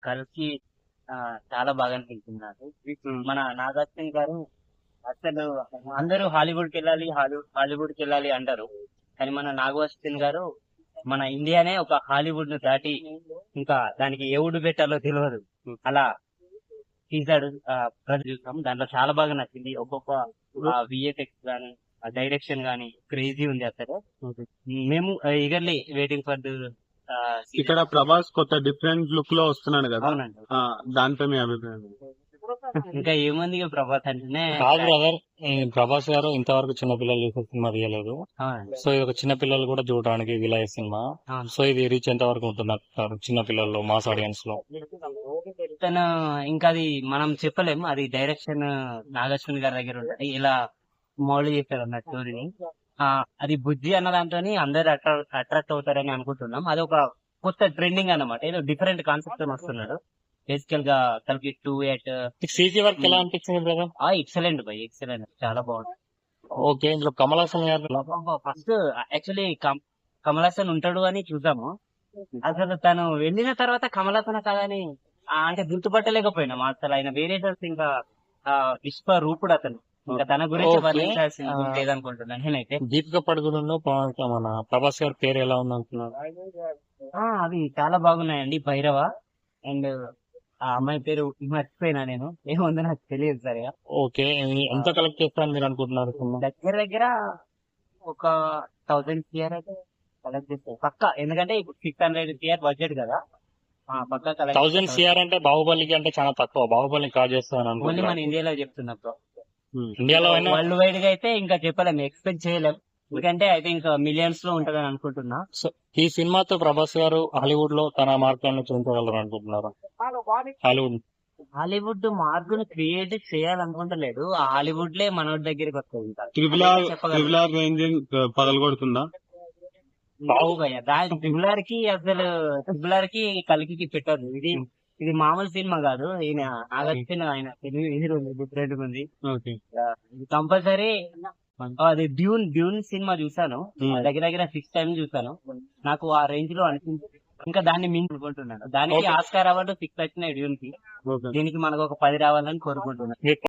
కల్కి చాలా బాగా అనిపించింది నాకు. మన నాగార్జున గారు అసలు అందరూ హాలీవుడ్ కి వెళ్ళాలి అంటారు. కానీ మన నాగార్జున గారు మన ఇండియానే ఒక హాలీవుడ్ ను దాటి ఇంకా దానికి ఏ ఊడు పెట్టాలో తెలియదు అలా తీశాడు. చూసాం, దాంట్లో చాలా బాగా నచ్చింది. ఒక్కొక్క విఎఫ్ఎక్స్ గానీ ఆ డైరెక్షన్ గానీ క్రేజీ ఉంది అసలు. మేము ఈగర్లీ వెయిటింగ్ ఫర్ ఇక్కడ ప్రభాస్ కొత్త డిఫరెంట్ లుక్ లో వస్తున్నాడు కదా, అవునండి. దానిపై మీ అభిప్రాయం? ఇంకా ఏముంది ఇక ప్రభాస్ అంటేనే కాదు బ్రదర్, ప్రభాస్ గారు ఇంతవరకు చిన్నపిల్లలు చూసే సినిమా తీయలేదు. అవునండి. సో ఇది ఒక చిన్న పిల్లలు కూడా చూడడానికి వీలయ్యే సినిమా. అవును. సో ఇది రీచ్ ఎంత వరకు ఉంటుంది చిన్న పిల్లల్లో, మాస్ ఆడియన్స్ లో? తను ఇంకా అది మనం చెప్పలేము. అది డైరెక్షన్ నాగార్జున గారి దగ్గర ఉంటుంది. ఇలా మౌల్డ్ చేశారు అన్న స్టోరీని. అది బుజ్జి అన్న దాంతో అందరు అట్రాక్ట్ అవుతారని అనుకుంటున్నాం. అది ఒక కొత్త ట్రెండింగ్ అన్నమాట. ఏదో డిఫరెంట్ కాన్సెప్ట్ తో వస్తున్నాడు. బేసికల్ గా కలిపి 2-8 సీజీ వర్క్ ఎలా అనిపించింది బ్రదర్? ఎక్సలెంట్ బై, ఎక్సలెంట్, చాలా బాగుంది. ఓకే, ఇందులో కమల్ హాసన్ గారు ఫస్ట్ యాక్చువల్లీ కమల్ హాసన్ ఉంటాడు అని చూసాము. అసలు తను వెళ్ళిన తర్వాత కమల్ హాసన్ కాదని అంటే గుర్తుపట్టలేకపోయినాం. అసలు ఆయన వేరే ఇంకా విశ్వరూపుడు అతను. ఇంకా తన గురించి Okay. వర్ణించాల్సింది లేదనుకుంటున్నాను నేనైతే. దీపిక పడుగులో మన ప్రభాస్ గారి పేరు ఎలా ఉంది అంటున్నారు? అవి చాలా బాగున్నాయండి. భైరవ అండ్ ఆ అమ్మాయి పేరు మర్చిపోయినా నేను, ఏముందో నాకు తెలియదు సరిగా. ఓకే, ఎంత కలెక్ట్ చేస్తారని మీరు అనుకుంటున్నారు సినిమా? దగ్గర ఒక 1000 CR అయితే కలెక్ట్ చేస్తాయి పక్కా. ఎందుకంటే ఇప్పుడు 600 CR బడ్జెట్ కదా, పక్కా కలెక్ట్ 1000 CR అంటే బాహుబలికి అంటే చాలా తక్కువ. బాహుబలిని కాల్ చేస్తాను ఓన్లీ అనుకుంటున్నాను. మన ఇండియాలో చెప్తున్నప్పుడు. ఇండియాలో అయినా వరల్డ్ వైడ్ గా అయితే ఇంకా చెప్పలేము, ఎక్స్పెక్ట్ చేయలేం. ఎందుకంటే ఐ థింక్ మిలియన్స్ లో ఉంటదని అనుకుంటున్నా. సో ఈ సినిమాతో ప్రభాస్ గారు హాలీవుడ్ లో తన మార్కులను చూపించగలరు అనుకుంటున్నారు? హాలీవుడ్ మార్కును క్రియేట్ చేయాలనుకుంటలేడు. ఆ హాలీవుడ్ లే మనోడి దగ్గరికి వస్తుంది. ట్రిపుల్ ఆర్ రేంజింగ్ పగలగొడుతుందా? బాహుబలి దాని ట్రిబులర్ కి అసలు ట్రిబులర్ కి కలికి పెట్టదు. ఇది మామూలు సినిమా కాదు. ఈయన నాగార్జున ఆయన తెలుగు హీరో డిఫరెంట్ ఉంది. ఓకే. ఇది కంపల్సరీ. అది డ్యూన్ సినిమా చూసాను, దగ్గర 6 times చూసాను. నాకు ఆ రేంజ్ లో అనిపించింది. ఇంకా దాన్ని మించి అనుకుంటున్నాను. దానికి ఆస్కార్ అవార్డు 6 వచ్చినాయి డ్యూన్ కి. ఓకే. దీనికి మనకు ఒక 10 రావాలని కోరుకుంటున్నాను.